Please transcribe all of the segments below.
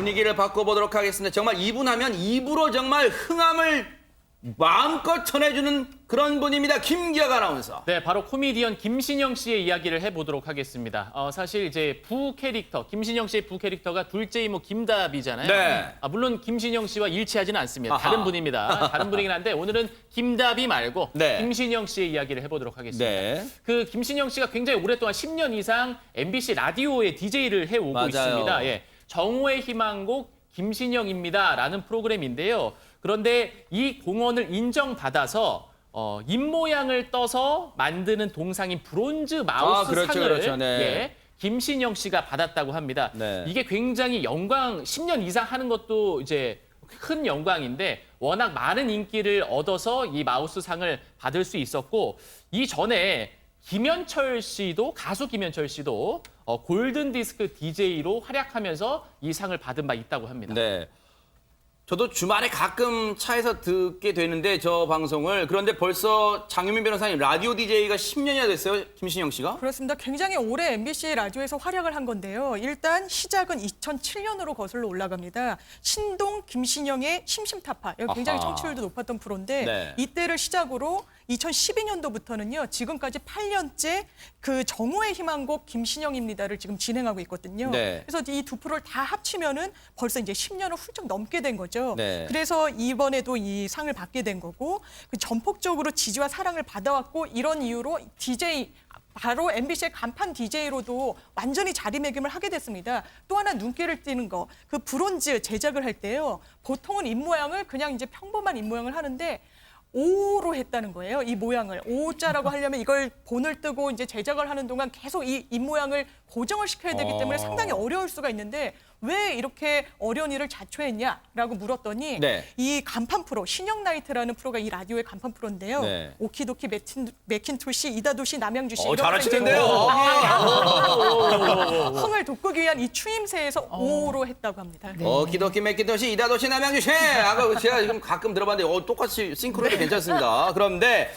분위기를 바꿔보도록 하겠습니다. 정말 이분 하면 입으로 정말 흥함을 마음껏 전해주는 그런 분입니다. 김기혁 아나운서. 네, 바로 코미디언 김신영 씨의 이야기를 해보도록 하겠습니다. 사실 이제 부 캐릭터, 김신영 씨의 부 캐릭터가 둘째 이모 김다비잖아요. 네. 물론 김신영 씨와 일치하지는 않습니다. 아하. 다른 분입니다. 다른 분이긴 한데 오늘은 김다비 말고 네. 김신영 씨의 이야기를 해보도록 하겠습니다. 네. 그 김신영 씨가 굉장히 오랫동안 10년 이상 MBC 라디오에 DJ를 해오고 맞아요. 있습니다. 예, 정오의 희망곡 김신영입니다라는 프로그램인데요. 그런데 이 공헌을 인정받아서 입모양을 떠서 만드는 동상인 브론즈 마우스 그렇죠, 상을 그렇죠. 네. 예, 김신영 씨가 받았다고 합니다. 네. 이게 굉장히 영광, 10년 이상 하는 것도 이제 큰 영광인데 워낙 많은 인기를 얻어서 이 마우스 상을 받을 수 있었고 이전에 김현철 씨도 가수 김현철 씨도 골든 디스크 DJ로 활약하면서 이 상을 받은 바 있다고 합니다. 네. 저도 주말에 가끔 차에서 듣게 되는데 저 방송을. 그런데 벌써 장유민 변호사님 라디오 DJ가 10년이나 됐어요. 김신영 씨가? 그렇습니다. 굉장히 오래 MBC 라디오에서 활약을 한 건데요. 일단 시작은 2007년으로 거슬러 올라갑니다. 신동 김신영의 심심타파. 여기 굉장히 아하. 청취율도 높았던 프로인데 네. 이때를 시작으로 2012년도부터는요. 지금까지 8년째 그 정오의 희망곡 김신영입니다를 지금 진행하고 있거든요. 네. 그래서 이 두 프로를 다 합치면은 벌써 이제 10년을 훌쩍 넘게 된 거죠. 네. 그래서 이번에도 이 상을 받게 된 거고 그 전폭적으로 지지와 사랑을 받아왔고 이런 이유로 DJ 바로 MBC의 간판 DJ로도 완전히 자리매김을 하게 됐습니다. 또 하나 눈길을 띄는 거, 그 브론즈 제작을 할 때요. 보통은 입모양을 그냥 이제 평범한 입모양을 하는데 O로 했다는 거예요. 이 모양을 O자라고 하려면 이걸 본을 뜨고 이제 제작을 하는 동안 계속 이 입모양을 고정을 시켜야 되기 때문에 상당히 어려울 수가 있는데 왜 이렇게 어려운 일을 자초했냐라고 물었더니 네. 이 간판 프로 신영나이트라는 프로가 이 라디오의 간판 프로인데요. 네. 오키도키 맥킨토시 이다도시 남양주시 잘하시는데요. 흥을 돋구기 위한 이 추임새에서 O로 했다고 합니다. 기도키 맥기도시 이다도시 남양주시. 아까 제가 지금 가끔 들어봤는데 똑같이 싱크로도 괜찮습니다. 그런데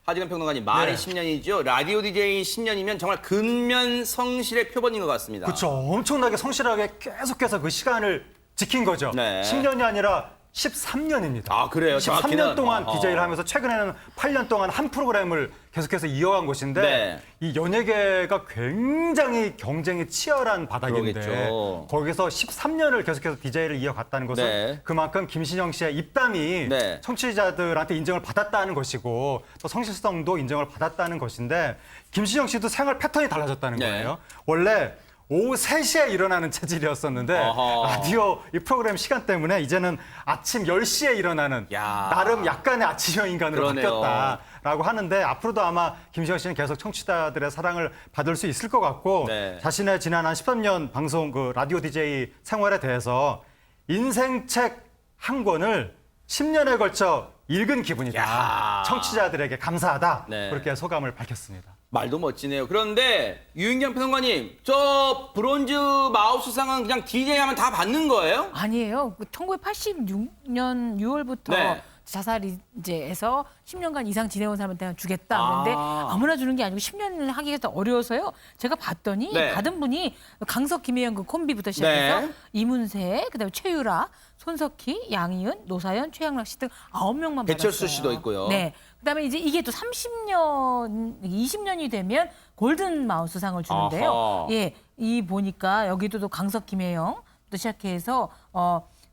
하지근 평론가님 말이 10년이죠. 라디오 DJ 10년이면 정말 근면 성실의 표본인 것 같습니다. 그렇죠. 엄청나게 성실하게 계속해서 그 시간을 지킨 거죠. 네. 10년이 아니라 13년입니다. 아, 그래요? 13년 동안 정확히는? DJ를 하면서 최근에는 8년 동안 한 프로그램을 계속해서 이어간 곳인데 네. 이 연예계가 굉장히 경쟁이 치열한 바닥인데 그러겠죠. 거기서 13년을 계속해서 DJ를 이어갔다는 것은 네. 그만큼 김신영 씨의 입담이 네. 청취자들한테 인정을 받았다는 것이고 또 성실성도 인정을 받았다는 것인데 김신영 씨도 생활 패턴이 달라졌다는 네. 거예요. 원래 오후 3시에 일어나는 체질이었었는데 어허. 라디오 이 프로그램 시간 때문에 이제는 아침 10시에 일어나는 야. 나름 약간의 아침형 인간으로 그러네요. 바뀌었다라고 하는데 앞으로도 아마 김신영 씨는 계속 청취자들의 사랑을 받을 수 있을 것 같고 네. 자신의 지난 한 13년 방송 그 라디오 DJ 생활에 대해서 인생책 한 권을 10년에 걸쳐 읽은 기분이다. 야. 청취자들에게 감사하다. 네. 그렇게 소감을 밝혔습니다. 말도 멋지네요. 그런데 유인경 평론가님, 저 브론즈 마우스상은 그냥 DJ 하면 다 받는 거예요? 아니에요. 1986년 6월부터 네. 자살이 이제 해서 10년간 이상 지내온 사람한테 주겠다. 그런데 아무나 주는 게 아니고 10년을 하기가 어려워서요. 제가 봤더니 네. 받은 분이 강석, 김혜영 그 콤비부터 시작해서 네. 이문세, 그다음에 최유라, 손석희, 양희은, 노사연, 최양락 씨 등 9명만 받았어요. 배철수 씨도 있고요. 네. 그다음에 이제 이게 또 30년, 20년이 되면 골든 마우스상을 주는데요. 아하. 예, 이 보니까 여기도 또 강석, 김혜영부터 시작해서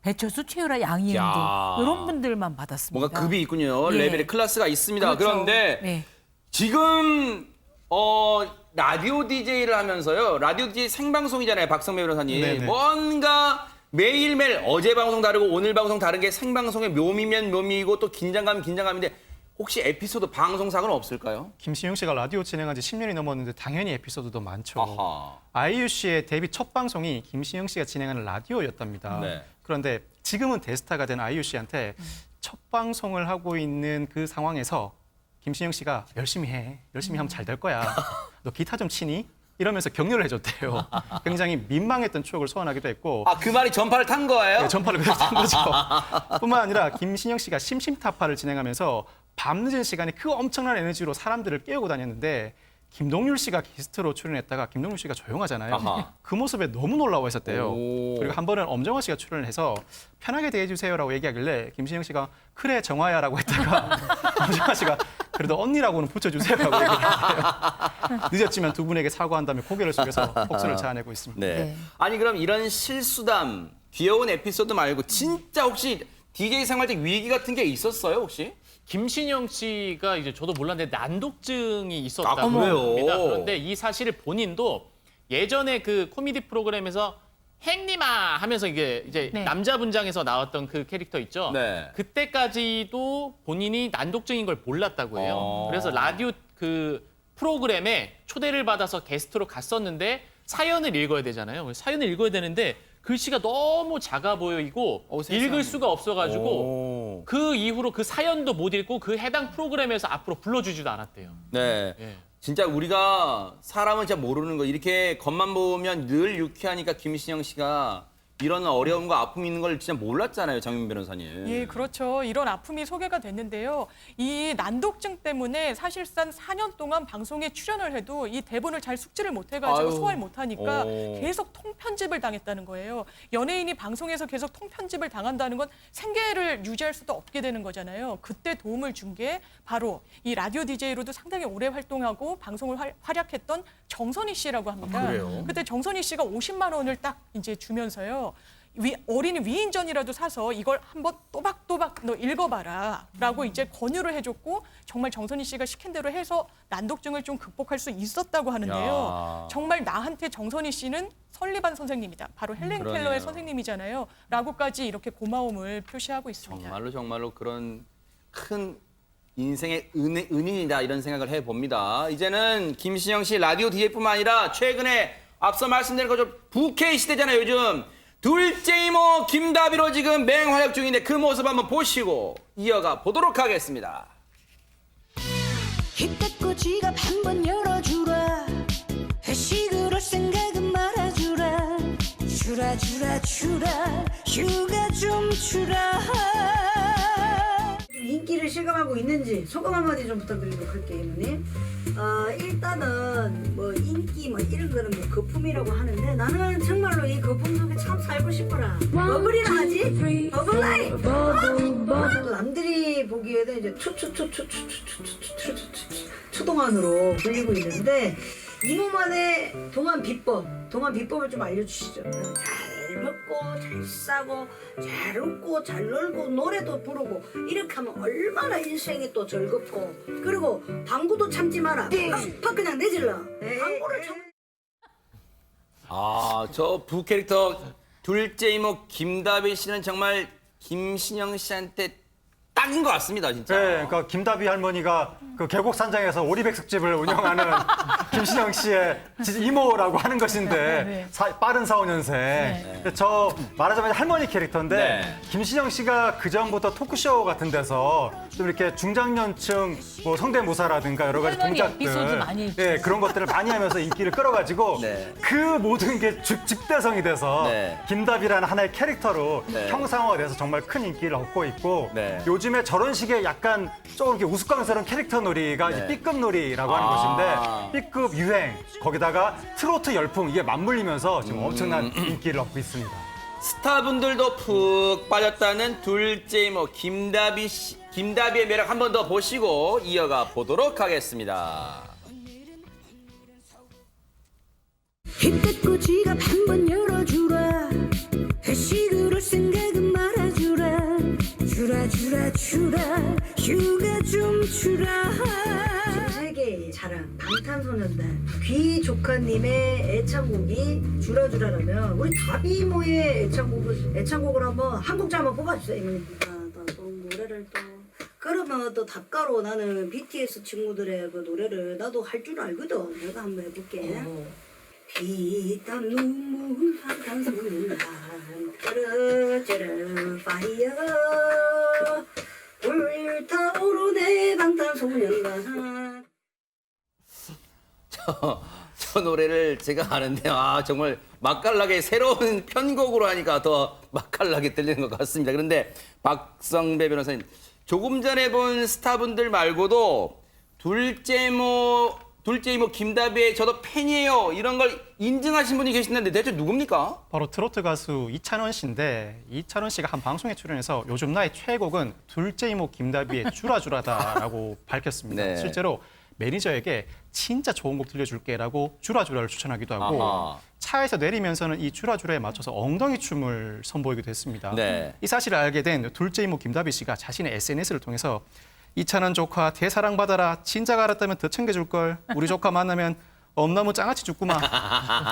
배철수, 최유라, 양희은 야. 등 이런 분들만 받았습니다. 뭔가 급이 있군요. 예. 레벨의 클래스가 있습니다. 그렇죠. 그런데 네. 지금 라디오 DJ를 하면서요. 라디오 DJ 생방송이잖아요. 박성배 변호사님. 네네. 뭔가 매일매일 어제 방송 다르고 오늘 방송 다른 게 생방송의 묘미면 묘미이고 또 긴장감은 긴장감인데 혹시 에피소드 방송사고는 없을까요? 김신영 씨가 라디오 진행한 지 10년이 넘었는데 당연히 에피소드도 많죠. 아하. 아이유 씨의 데뷔 첫 방송이 김신영 씨가 진행하는 라디오였답니다. 네. 그런데 지금은 대스타가 된 아이유 씨한테 첫 방송을 하고 있는 그 상황에서 김신영 씨가 열심히 해. 열심히 하면 잘 될 거야. 너 기타 좀 치니? 이러면서 격려를 해줬대요. 굉장히 민망했던 추억을 소환하기도 했고 그 말이 전파를 탄 거예요? 네, 전파를 그래서 탄 거죠. 뿐만 아니라 김신영 씨가 심심타파를 진행하면서 밤늦은 시간에 그 엄청난 에너지로 사람들을 깨우고 다녔는데 김동률 씨가 게스트로 출연했다가 김동률 씨가 조용하잖아요. 아하. 그 모습에 너무 놀라워 했었대요. 오. 그리고 한 번은 엄정화 씨가 출연을 해서 편하게 대해주세요라고 얘기하길래 김신영 씨가 그래 정화야라고 했다가 엄정화 씨가 그래도 언니라고는 붙여주세요라고 얘기했대요. 늦었지만 두 분에게 사과한 다음에 고개를 숙여서 복수를 자아내고 있습니다. 네. 네. 아니 그럼 이런 실수담, 귀여운 에피소드 말고 진짜 혹시 DJ 생활 때 위기 같은 게 있었어요 혹시? 김신영 씨가 이제 저도 몰랐는데 난독증이 있었다고 아, 그래요? 합니다. 그런데 이 사실을 본인도 예전에 그 코미디 프로그램에서 행님아 하면서 이게 이제 네. 남자 분장에서 나왔던 그 캐릭터 있죠. 네. 그때까지도 본인이 난독증인 걸 몰랐다고 해요. 어. 그래서 라디오 그 프로그램에 초대를 받아서 게스트로 갔었는데 사연을 읽어야 되잖아요. 사연을 읽어야 되는데 글씨가 너무 작아 보이고 세상에. 읽을 수가 없어가지고 오. 그 이후로 그 사연도 못 읽고 그 해당 프로그램에서 앞으로 불러주지도 않았대요. 네. 예. 진짜 우리가 사람은 진짜 모르는 거 이렇게 겉만 보면 늘 유쾌하니까 김신영 씨가 이런 어려움과 아픔이 있는 걸 진짜 몰랐잖아요, 장윤 변호사님. 예, 그렇죠. 이런 아픔이 소개가 됐는데요. 이 난독증 때문에 사실상 4년 동안 방송에 출연을 해도 이 대본을 잘 숙지를 못해가지고 아유. 소화를 못하니까 오. 계속 통편집을 당했다는 거예요. 연예인이 방송에서 계속 통편집을 당한다는 건 생계를 유지할 수도 없게 되는 거잖아요. 그때 도움을 준 게 바로 이 라디오 DJ로도 상당히 오래 활동하고 방송을 활약했던 정선희 씨라고 합니다. 그래요? 그때 정선희 씨가 50만 원을 딱 이제 주면서요. 어린이 위인전이라도 사서 이걸 한번 또박또박 너 읽어봐라 라고 이제 권유를 해줬고 정말 정선희 씨가 시킨 대로 해서 난독증을 좀 극복할 수 있었다고 하는데요. 야. 정말 나한테 정선희 씨는 설리반 선생님이다. 바로 헬렌 그러네요. 켈러의 선생님이잖아요. 라고까지 이렇게 고마움을 표시하고 있습니다. 정말로 그런 큰 인생의 은인이다 이런 생각을 해봅니다. 이제는 김신영 씨 라디오 DJ뿐만 아니라 최근에 앞서 말씀드린 것처럼 부캐 시대잖아요. 요즘 둘째 이모 김다비로 지금 맹활약 중인데 그 모습 한번 보시고 이어가 보도록 하겠습니다. 힘껏 지갑 한번 열어주라 회식을 할 생각은 말아주라 주라 휴가 좀 주라 인기를 실감하고 있는지 소감 한마디 좀 부탁드리도록 할게요, 이모님. 일단은 뭐 인기 뭐 이런 거는 뭐 거품이라고 하는데 나는 정말로 이 거품 속에 참 살고 싶어라. 버블이라 하지? 버블라이. 또 남들이 보기에는 이제 초동안으로 불리고 있는데 이모만의 동안 비법을 좀 알려주시죠. 잘 먹고 잘 싸고 잘 웃고 잘 놀고 노래도 부르고 이렇게 하면 얼마나 인생이 또 즐겁고 그리고 방구도 참지 마라. 팍 그냥 내질러. 방구를 참. 저 부캐릭터 둘째 이모 김다비 씨는 정말 김신영 씨한테 딱인 것 같습니다, 진짜. 네, 그러니까 김다비 할머니가 그 계곡산장에서 오리백숙집을 운영하는 김신영 씨의 이모라고 하는 것인데 빠른 4~5년생. 저 말하자면 할머니 캐릭터인데 네. 김신영 씨가 그 전부터 토크쇼 같은 데서 좀 이렇게 중장년층 뭐 성대모사라든가 여러 가지 할머니 동작들, 에피소드 많이 했죠. 예, 그런 것들을 많이 하면서 인기를 끌어가지고 네. 그 모든 게 집대성이 돼서 네. 김다비라는 하나의 캐릭터로 네. 형상화돼서 정말 큰 인기를 얻고 있고 네. 요즘에 저런 식의 약간 조금 이렇게 우스꽝스러운 캐릭터 놀이가 네. 이제 B급 놀이라고 하는 것인데 B급 유행 거기다가 트로트 열풍 이게 맞물리면서 지금 엄청난 인기를 얻고 있습니다. 스타분들도 푹 빠졌다는 둘째 이모 김다비의 매력 한 번 더 보시고 이어가 보도록 하겠습니다. 힘껏 지갑 한번 열어주라 회식을 할 생각은 말아주라 주라 휴가 좀 주라 세계의 자랑 방탄소년단 귀조카님의 애창곡이 주라주라라면 우리 다비 이모의 애창곡을 한번 한 곡자 한번 뽑아주세요, 이모님. 또 노래를 또 그러면 또 답가로 나는 BTS 친구들의 그 노래를 나도 할 줄 알거든. 내가 한번 해볼게. 피땀 눈물 방탄소년단 쩌르쩌르 파이어 불타오르네 방탄소년단. 저 노래를 제가 아는데 정말 맛깔나게 새로운 편곡으로 하니까 더 맛깔나게 들리는 것 같습니다. 그런데 박성배 변호사님 조금 전에 본 스타분들 말고도 둘째 모 둘째 이모 김다비의 저도 팬이에요. 이런 걸 인증하신 분이 계신데 대체 누굽니까? 바로 트로트 가수 이찬원 씨인데 이찬원 씨가 한 방송에 출연해서 요즘 나의 최애곡은 둘째 이모 김다비의 주라주라다라고 밝혔습니다. 네. 실제로 매니저에게 진짜 좋은 곡 들려줄게라고 주라주라를 추천하기도 하고 아하. 차에서 내리면서는 이 주라주라에 맞춰서 엉덩이 춤을 선보이기도 했습니다. 네. 이 사실을 알게 된 둘째 이모 김다비 씨가 자신의 SNS를 통해서 이찬원 조카 대사랑받아라. 진작 알았다면 더 챙겨줄걸. 우리 조카 만나면 엄나무 장아찌 죽구만.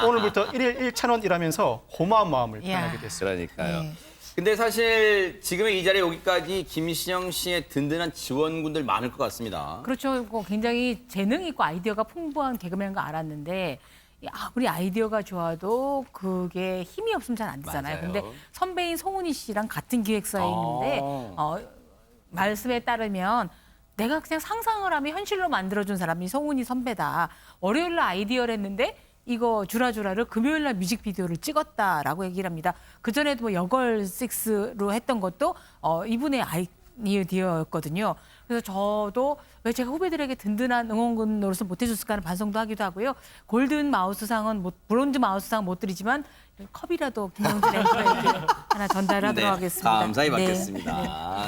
오늘부터 1일 1,000원이라면서 고마운 마음을 이야. 표현하게 됐습니다. 그러니까요. 네. 근데 사실 지금의 이 자리에 오기까지 김신영 씨의 든든한 지원군들 많을 것 같습니다. 그렇죠. 굉장히 재능 있고 아이디어가 풍부한 개그맨인 거 알았는데 아무리 아이디어가 좋아도 그게 힘이 없으면 잘 안 되잖아요. 맞아요. 근데 선배인 송은이 씨랑 같은 기획사에 있는데 말씀에 따르면 내가 그냥 상상을 하면 현실로 만들어준 사람이 송은이 선배다. 월요일 날 아이디어를 했는데 이거 주라주라를 금요일 날 뮤직비디오를 찍었다라고 얘기를 합니다. 그전에도 뭐 여걸 6로 했던 것도 이분의 아이디어였거든요. 그래서 저도 왜 제가 후배들에게 든든한 응원군 노릇을 못 해줬을까 하는 반성도 하기도 하고요. 골든 마우스상은 브론즈 마우스상 못 드리지만 컵이라도 김영진 앵커에게 하나 전달하도록 하겠습니다. 감사히 네. 받겠습니다.